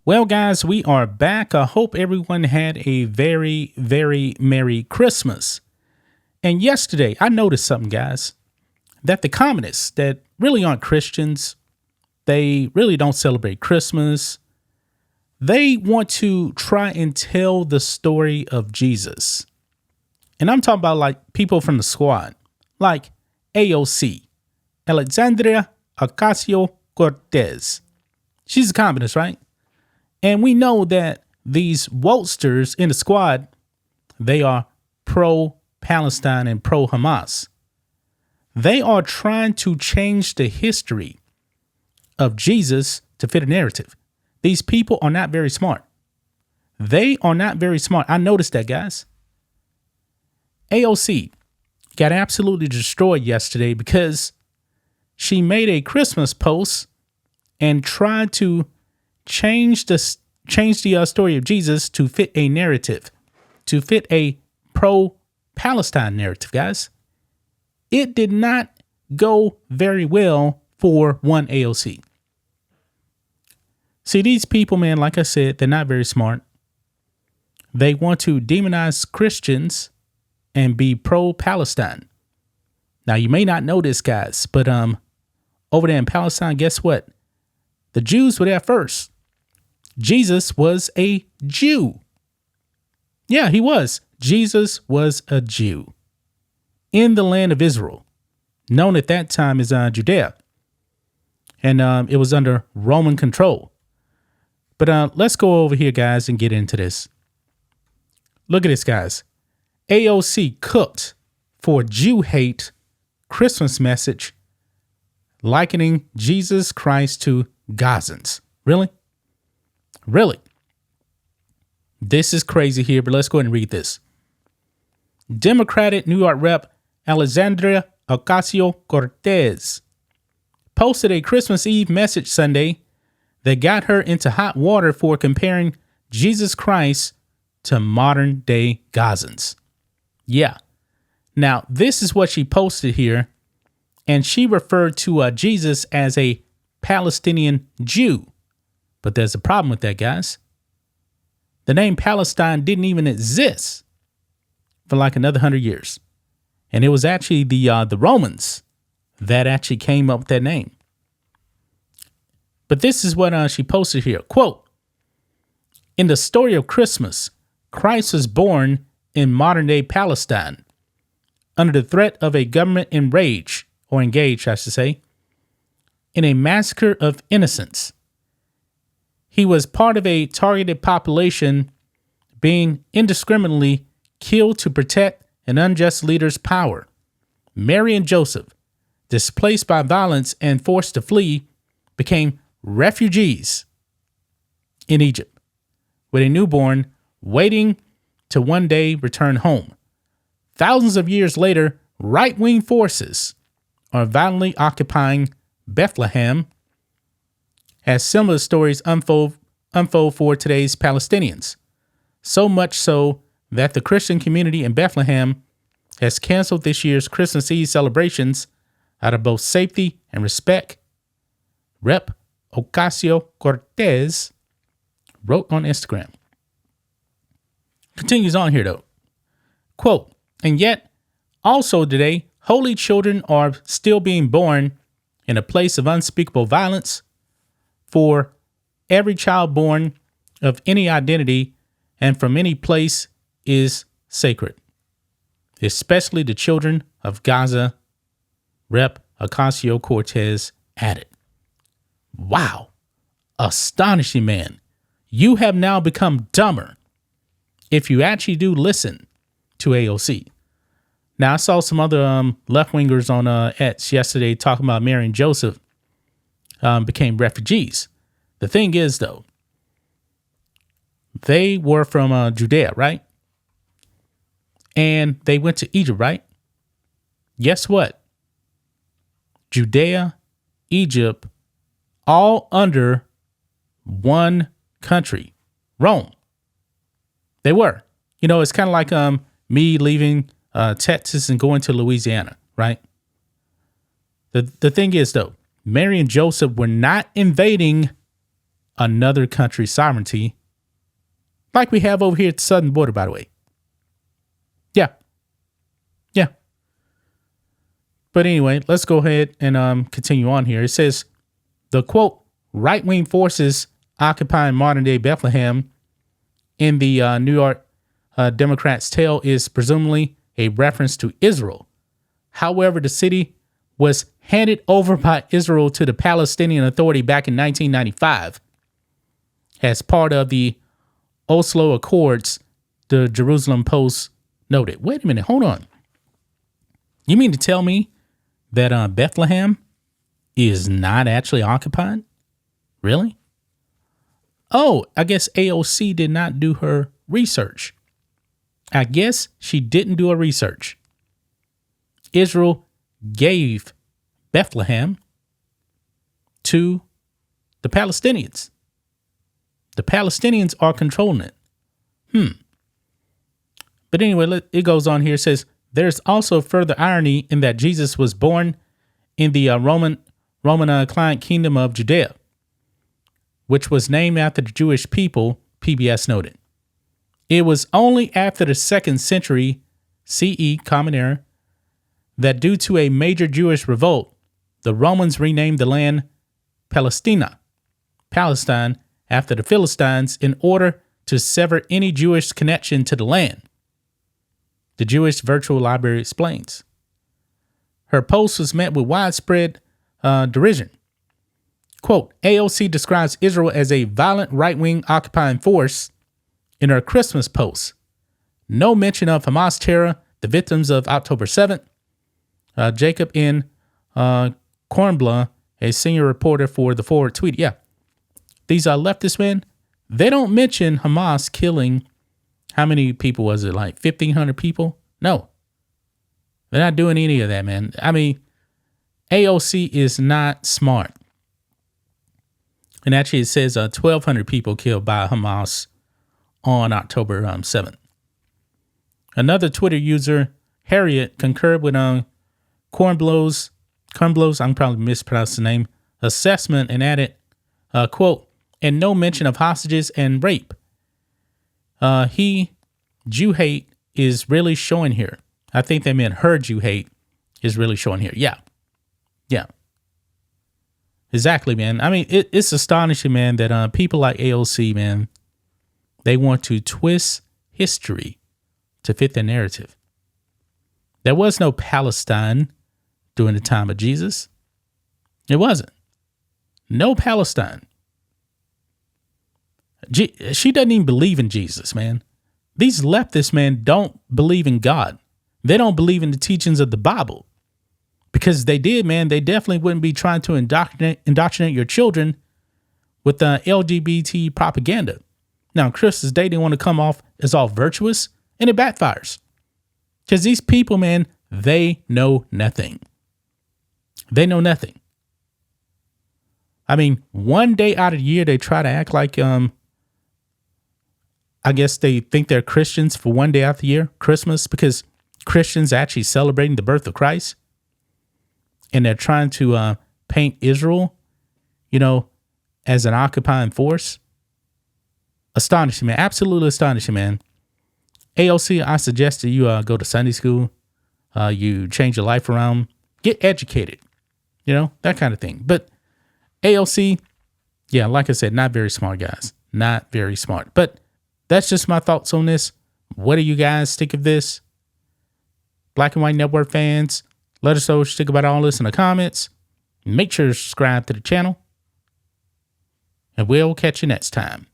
Well, guys, we are back. I hope everyone had a very, very Merry Christmas. And yesterday, I noticed something, guys, that the communists that really aren't Christians, they really don't celebrate Christmas. They want to try and tell the story of Jesus. And I'm talking about like people from the squad, like AOC, Alexandria Ocasio-Cortez. She's a communist, right? And we know that these wokesters in the squad, they are pro-Palestine and pro-Hamas. They are trying to change the history of Jesus to fit a narrative. These people are not very smart. They are not very smart. I noticed that, guys. AOC got absolutely destroyed yesterday because she made a Christmas post and tried to change the story of Jesus to fit a narrative, to fit a pro-Palestine narrative, guys. It did not go very well for one AOC. See, these people, man, like I said, they're not very smart. They want to demonize Christians and be pro-Palestine. Now, you may not know this, guys, but over there in Palestine, guess what? The Jews were there first. Jesus was a Jew. Yeah, he was. Jesus was a Jew in the land of Israel, known at that time as Judea. And it was under Roman control. But let's go over here, guys, and get into this. Look at this, guys. AOC cooked for Jew hate Christmas message, likening Jesus Christ to Gazans. Really? Really? This is crazy here, but let's go ahead and read this. Democratic New York Rep. Alexandria Ocasio-Cortez posted a Christmas Eve message Sunday that got her into hot water for comparing Jesus Christ to modern day Gazans. Yeah. Now, this is what she posted here, and she referred to Jesus as a Palestinian Jew. But there's a problem with that, guys. The name Palestine didn't even exist for like another 100 years. And it was actually the Romans that actually came up with that name. But this is what she posted here. Quote, in the story of Christmas, Christ was born in modern day Palestine under the threat of a government engaged, I should say, in a massacre of innocents. He was part of a targeted population being indiscriminately killed to protect an unjust leader's power. Mary and Joseph, displaced by violence and forced to flee, became refugees in Egypt, with a newborn waiting to one day return home. Thousands of years later, right-wing forces are violently occupying Bethlehem as similar stories unfold for today's Palestinians. So much so that the Christian community in Bethlehem has canceled this year's Christmas Eve celebrations out of both safety and respect. Rep. Ocasio-Cortez wrote on Instagram. Continues on here, though. Quote, and yet, also today, holy children are still being born in a place of unspeakable violence. For every child born of any identity and from any place is sacred, especially the children of Gaza, Rep. Ocasio-Cortez added. Wow. Astonishing, man. You have now become dumber if you actually do listen to AOC. Now, I saw some other left-wingers on X yesterday talking about Mary and Joseph became refugees. The thing is, though, they were from Judea, right? And they went to Egypt, right? Guess what? Judea, Egypt, all under one country, Rome. They were. You know, it's kind of like me leaving Texas and going to Louisiana, right? The thing is, though, Mary and Joseph were not invading another country's sovereignty, like we have over here at the southern border, by the way. Yeah. Yeah. But anyway, let's go ahead and continue on here. It says, the quote, right-wing forces occupying modern-day Bethlehem in the New York Democrats' tale is presumably a reference to Israel. However, the city was handed over by Israel to the Palestinian Authority back in 1995 as part of the Oslo Accords, the Jerusalem Post noted. Wait a minute, hold on. You mean to tell me that Bethlehem is not actually occupied? Really? Oh, I guess AOC did not do her research. I guess she didn't do her research. Israel gave Bethlehem to the Palestinians. The Palestinians are controlling it. But anyway, it goes on here. It says, there's also further irony in that Jesus was born in the Roman client kingdom of Judea, which was named after the Jewish people, PBS noted. It was only after the 2nd century CE, Common Era, that due to a major Jewish revolt, the Romans renamed the land Palestine, after the Philistines in order to sever any Jewish connection to the land. The Jewish Virtual Library explains. Her post was met with widespread derision. Quote, AOC describes Israel as a violent right-wing occupying force in her Christmas post. No mention of Hamas terror, the victims of October 7th. Jacob N. Kornbluh, a senior reporter for The Forward, tweeted, yeah, these are leftist men. They don't mention Hamas killing, how many people was it, like 1,500 people? No. They're not doing any of that, man. I mean, AOC is not smart. And actually, it says 1,200 people killed by Hamas on October 7th. Another Twitter user, Harriet, concurred with Kornbluh's, I'm probably mispronouncing the name, assessment and added, quote, and no mention of hostages and rape. Jew hate is really showing here. I think they meant her Jew hate is really showing here. Yeah. Yeah. Exactly, man. I mean, it's astonishing, man, that people like AOC, man, they want to twist history to fit their narrative. There was no Palestine during the time of Jesus. It wasn't. No Palestine. She doesn't even believe in Jesus, man. These leftists, man, don't believe in God. They don't believe in the teachings of the Bible. Because they did, man, they definitely wouldn't be trying to indoctrinate your children with LGBT propaganda. Now, Christmas Day, they want to come off as all virtuous, and it backfires. Because these people, man, they know nothing. They know nothing. I mean, one day out of the year, they try to act like, I guess they think they're Christians for one day out of the year, Christmas, because Christians actually celebrating the birth of Christ. And they're trying to paint Israel, as an occupying force. Astonishing, man. Absolutely astonishing, man. AOC, I suggest that you go to Sunday school. You change your life around. Get educated. That kind of thing. But AOC, yeah, like I said, not very smart, guys. Not very smart. But that's just my thoughts on this. What do you guys think of this? Black and White Network fans, let us know what you think about all this in the comments. Make sure to subscribe to the channel. And we'll catch you next time.